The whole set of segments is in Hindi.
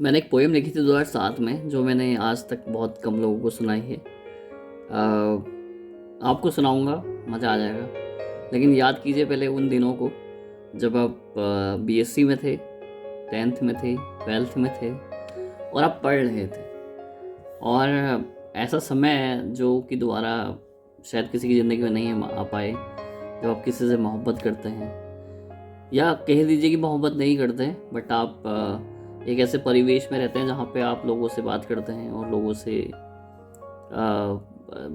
मैंने एक पोएम लिखी थी 2007 में, जो मैंने आज तक बहुत कम लोगों को सुनाई है। आपको सुनाऊंगा, मज़ा आ जाएगा। लेकिन याद कीजिए पहले उन दिनों को, जब आप बीएससी में थे, 10th में थे, 12th में थे और आप पढ़ रहे थे। और ऐसा समय है जो कि दोबारा शायद किसी की ज़िंदगी में नहीं आ पाए, जब आप किसी से मोहब्बत करते हैं, या कह दीजिए कि मोहब्बत नहीं करते हैं, बट आप एक ऐसे परिवेश में रहते हैं जहाँ पे आप लोगों से बात करते हैं और लोगों से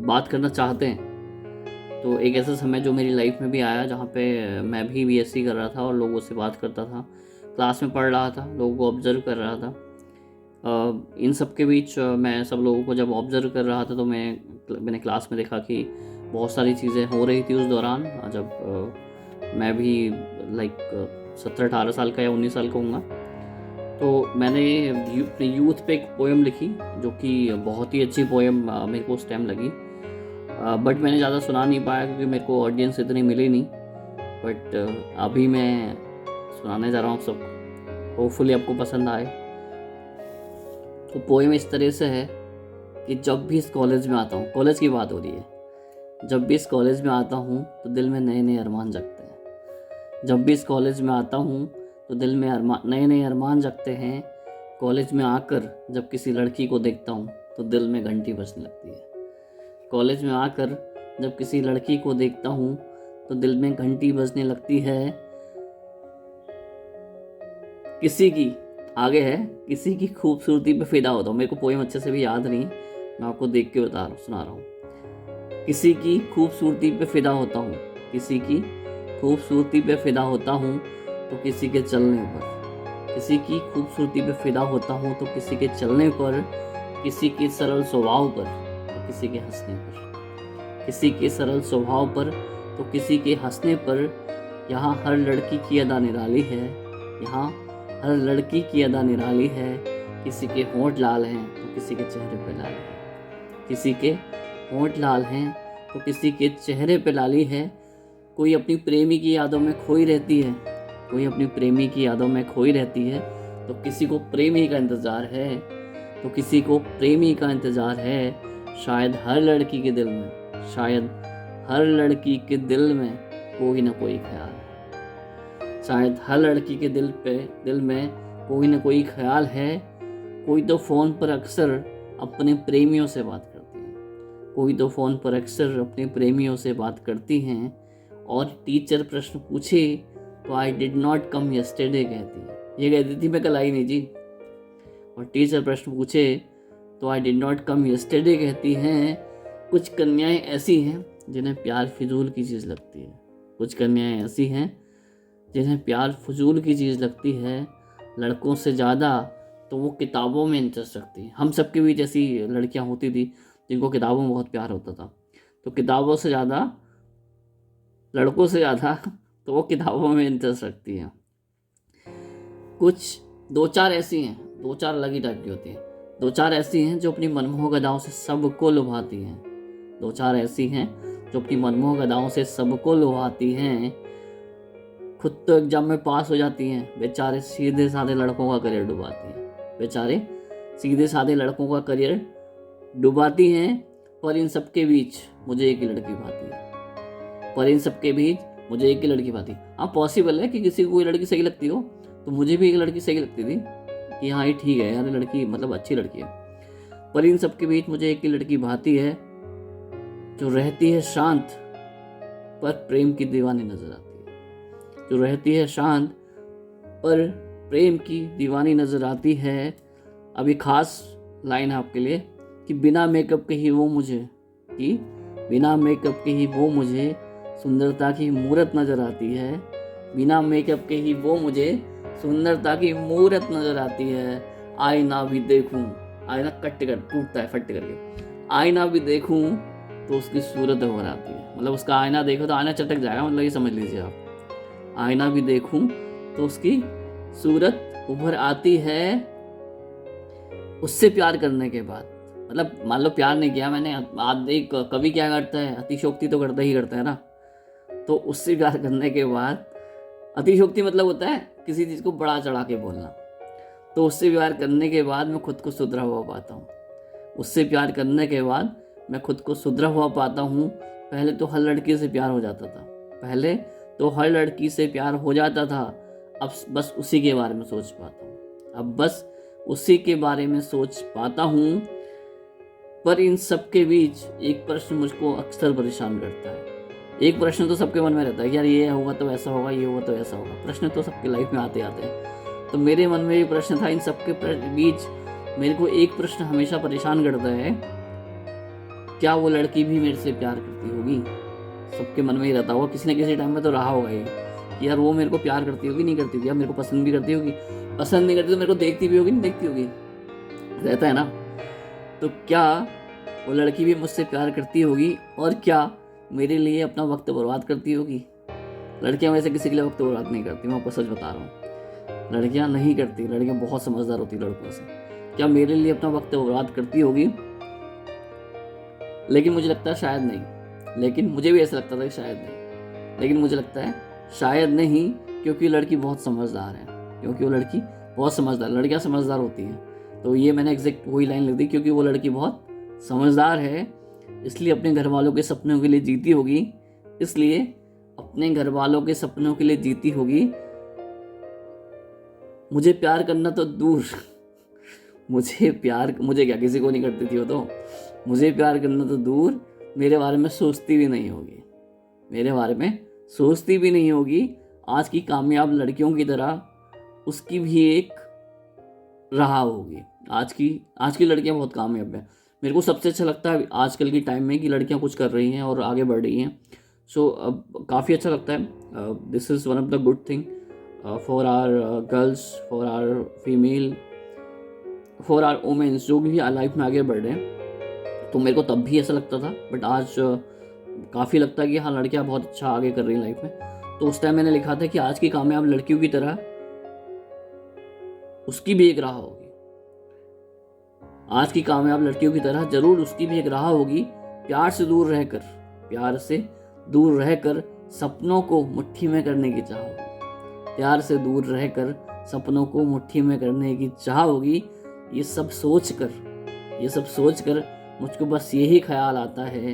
बात करना चाहते हैं। तो एक ऐसा समय जो मेरी लाइफ में भी आया, जहाँ पे मैं भी बीएससी कर रहा था और लोगों से बात करता था, क्लास में पढ़ रहा था, लोगों को ऑब्जर्व कर रहा था। इन सब के बीच मैं सब लोगों को जब ऑब्जर्व कर रहा था, तो मैंने क्लास में देखा कि बहुत सारी चीज़ें हो रही थी उस दौरान, जब मैं भी लाइक 17-18 साल का या 19 साल का हूँगा। तो मैंने अपने यूथ पे एक पोएम लिखी, जो कि बहुत ही अच्छी पोएम मेरे को उस टाइम लगी। बट मैंने ज़्यादा सुना नहीं पाया क्योंकि मेरे को ऑडियंस इतनी मिली नहीं। बट अभी मैं सुनाने जा रहा हूँ सबको, होपफुली आपको पसंद आए। तो पोएम इस तरह से है कि जब भी इस कॉलेज में आता हूँ, कॉलेज की बात हो रही है, जब भी इस कॉलेज में आता हूँ तो दिल में नए नए अरमान जगते हैं। जब भी इस कॉलेज में आता हूँ तो दिल में नए नए अरमान जगते हैं। कॉलेज में आकर जब किसी लड़की को देखता हूँ तो दिल में घंटी बजने लगती है। कॉलेज में आकर जब किसी लड़की को देखता हूँ तो दिल में घंटी बजने लगती है। किसी की आगे है, किसी की खूबसूरती पे फिदा होता हूँ। मेरे को पोएम अच्छे से भी याद नहीं, मैं आपको देख के सुना रहा हूँ। किसी की खूबसूरती पे फिदा होता हूँ, किसी की खूबसूरती पे फिदा होता हूँ तो किसी के चलने पर, किसी की खूबसूरती पे फिदा होता हूँ तो किसी के चलने पर, किसी के सरल स्वभाव पर तो किसी के हंसने पर, किसी के सरल स्वभाव पर तो किसी के हंसने पर। यहाँ हर लड़की की अदा निराली है, यहाँ हर लड़की की अदा निराली है। किसी के होंठ लाल हैं तो किसी के चेहरे पे लाली है, किसी के होंठ लाल हैं तो किसी के चेहरे पे लाली है। कोई अपनी प्रेमी की यादों में खोई रहती है, कोई अपनी प्रेमी की यादों में खोई रहती है। तो किसी को प्रेमी का इंतज़ार है, तो किसी को प्रेमी का इंतज़ार है। शायद हर लड़की के दिल में, शायद हर लड़की के दिल में कोई ना कोई ख्याल है। शायद हर लड़की के दिल में कोई ना कोई ख्याल है। कोई तो फ़ोन पर अक्सर अपने प्रेमियों से बात करती है, कोई तो फ़ोन पर अक्सर अपने प्रेमियों से बात करती हैं। और टीचर प्रश्न पूछे तो I did not come yesterday कहती है, ये कहती थी मैं कल आई नहीं जी। और टीचर प्रश्न पूछे तो I did not come yesterday कहती हैं। कुछ कन्याएं ऐसी हैं जिन्हें प्यार फिजूल की चीज़ लगती है, कुछ कन्याएं ऐसी हैं जिन्हें प्यार फजूल की चीज़ लगती है। लड़कों से ज़्यादा तो वो किताबों में इंटरेस्ट रखती है। हम सबके बीच ऐसी लड़कियां होती थी जिनको किताबों में बहुत प्यार होता था। तो किताबों से ज़्यादा, लड़कों से ज़्यादा तो वो किताबों में इंटरेस्ट रखती हैं। कुछ दो चार ऐसी हैं, दो चार अलग ही टाइप की होती हैं। दो चार ऐसी हैं जो अपनी मनमोहक अदाओं से सबको लुभाती हैं, दो चार ऐसी हैं जो अपनी मनमोहक अदाओं से सबको लुभाती हैं। खुद तो एग्जाम में पास हो जाती हैं, बेचारे सीधे साधे लड़कों का करियर डुबाती हैं, बेचारे सीधे साधे लड़कों का करियर डुबाती हैं। पर इन सबके बीच मुझे एक ही लड़की भाती है, पर इन सबके बीच मुझे एक ही लड़की भाती। हाँ, पॉसिबल है कि किसी को कोई लड़की सही लगती हो, तो मुझे भी एक लड़की सही लगती थी कि हाँ ये ठीक है यार, लड़की मतलब अच्छी लड़की है। पर इन सबके बीच मुझे एक ही लड़की भाती है, जो रहती है शांत पर प्रेम की दीवानी नजर आती है, जो रहती है शांत पर प्रेम की दीवानी नजर आती है। अभी खास लाइन है आपके लिए कि बिना मेकअप के ही वो मुझे, कि बिना मेकअप के ही वो मुझे सुंदरता की मूरत नजर आती है। बिना मेकअप के ही वो मुझे सुंदरता की मूरत नजर आती है। आईना भी देखूं, आईना कट कर टूटता है फट करके, आईना भी देखूं तो उसकी सूरत उभर आती है। मतलब उसका आईना देखो तो आईना चटक जाएगा, मतलब ये समझ लीजिए आप। आईना भी देखूं तो उसकी सूरत उभर आती है। उससे प्यार करने के बाद, मतलब मान लो प्यार नहीं किया मैंने, आज एक कवि क्या करता है, अतिशोक्ति तो करता ही करता है ना। तो उससे प्यार करने के बाद, अतिशोक्ति मतलब होता है किसी चीज़ को बढ़ा चढ़ा के बोलना। तो उससे प्यार करने के बाद मैं खुद को सुधरा हुआ पाता हूँ। उससे प्यार करने के बाद मैं खुद को सुधरा हुआ पाता हूँ। पहले तो हर लड़की से प्यार हो जाता था, पहले तो हर लड़की से प्यार हो जाता था। अब बस उसी के बारे में सोच पाता हूँ, अब बस उसी के बारे में सोच पाता हूँ। पर इन सब के बीच एक प्रश्न मुझको अक्सर परेशान करता है। एक प्रश्न तो सबके मन में रहता है कि यार ये हुआ तो ऐसा होगा, ये हुआ तो ऐसा होगा। प्रश्न तो सबके लाइफ में आते आते हैं। तो मेरे मन में भी प्रश्न था। इन सबके बीच मेरे को एक प्रश्न हमेशा परेशान करता है, क्या वो लड़की भी मेरे से प्यार करती होगी? सबके मन में ही रहता होगा, किसी न किसी टाइम में तो रहा होगा ये कि यार वो मेरे को प्यार करती होगी, नहीं करती होगी, या मेरे को पसंद भी करती होगी, पसंद नहीं करती तो मेरे को देखती भी होगी, नहीं देखती होगी, रहता है ना। तो क्या वो लड़की भी मुझसे प्यार करती होगी, और क्या मेरे लिए अपना वक्त बर्बाद करती होगी? लड़कियां वैसे किसी के लिए वक्त बर्बाद नहीं करती, मैं आपको सच बता रहा हूँ, लड़कियां नहीं करती। लड़कियां बहुत समझदार होती लड़कों से। क्या मेरे लिए अपना वक्त बर्बाद करती होगी? लेकिन मुझे लगता है शायद नहीं। लेकिन मुझे भी ऐसा लगता था कि शायद नहीं, लेकिन मुझे लगता है शायद नहीं, क्योंकि लड़की बहुत समझदार है। क्योंकि वो लड़की बहुत समझदार, लड़कियां समझदार होती हैं। तो ये मैंने एग्जैक्ट वही लाइन लिख दी, क्योंकि वो लड़की बहुत समझदार है, इसलिए अपने घर वालों के सपनों के लिए जीती होगी। इसलिए अपने घर वालों के सपनों के लिए जीती होगी। मुझे प्यार करना तो दूर मुझे क्या, किसी को नहीं करती थी वो तो। मुझे प्यार करना तो दूर, मेरे बारे में सोचती भी नहीं होगी, मेरे बारे में सोचती भी नहीं होगी। आज की कामयाब लड़कियों की तरह उसकी भी एक रहा होगी। आज की लड़कियां बहुत कामयाब हैं। मेरे को सबसे अच्छा लगता है आजकल की टाइम में कि लड़कियां कुछ कर रही हैं और आगे बढ़ रही हैं। सो काफ़ी अच्छा लगता है। This is one of the good thing for our girls, for our female, for our womens, जो भी लाइफ में आगे बढ़ रहे हैं। तो मेरे को तब भी ऐसा लगता था, बट आज काफ़ी लगता है कि हाँ, लड़कियां बहुत अच्छा आगे कर रही हैं लाइफ में। तो उस टाइम मैंने लिखा था कि आज की कामयाब लड़कियों की तरह उसकी भी एक राह होगी। आज की कामयाब लड़कियों की तरह जरूर उसकी भी एक राह होगी। प्यार से दूर रहकर सपनों को मुट्ठी में करने की चाह होगी। प्यार से दूर रहकर सपनों को मुट्ठी में करने की चाह होगी। ये सब सोचकर मुझको बस यही ख्याल आता है,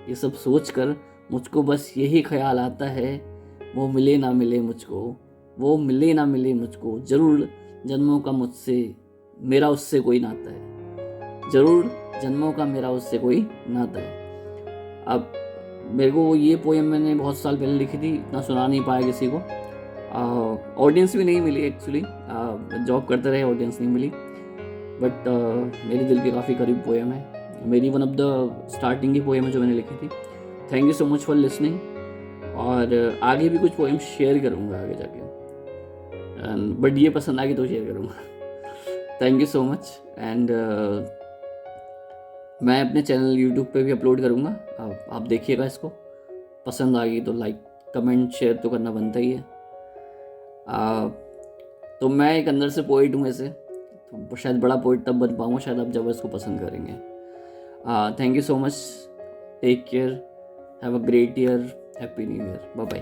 ये सब सोचकर मुझको बस यही ख्याल आता है, वो मिले ना मिले मुझको, जरूर जन्मों का मेरा उससे कोई नाता है, जरूर जन्मों का मेरा उससे कोई नाता है। अब मेरे को ये पोएम मैंने बहुत साल पहले लिखी थी, इतना सुना नहीं पाया किसी को, ऑडियंस भी नहीं मिली एक्चुअली, जॉब करते रहे, ऑडियंस नहीं मिली। बट मेरे दिल के काफ़ी करीब पोएम है, मेरी वन ऑफ द स्टार्टिंग की पोएम है जो मैंने लिखी थी। Thank you so much for listening. और आगे भी कुछ पोएम शेयर करूँगा आगे जाके, बट ये पसंद आ गई तो शेयर करूँगा। Thank you so much. And मैं अपने चैनल यूट्यूब पे भी अपलोड करूँगा, आप देखिएगा इसको। पसंद आ गई तो लाइक कमेंट शेयर तो करना बनता ही है। तो मैं एक अंदर से पोइट हूँ ऐसे, तो शायद बड़ा पोइट तब बन पाऊँगा शायद आप जब इसको पसंद करेंगे। Thank you so much, take care, have a great year, happy new year, bye bye.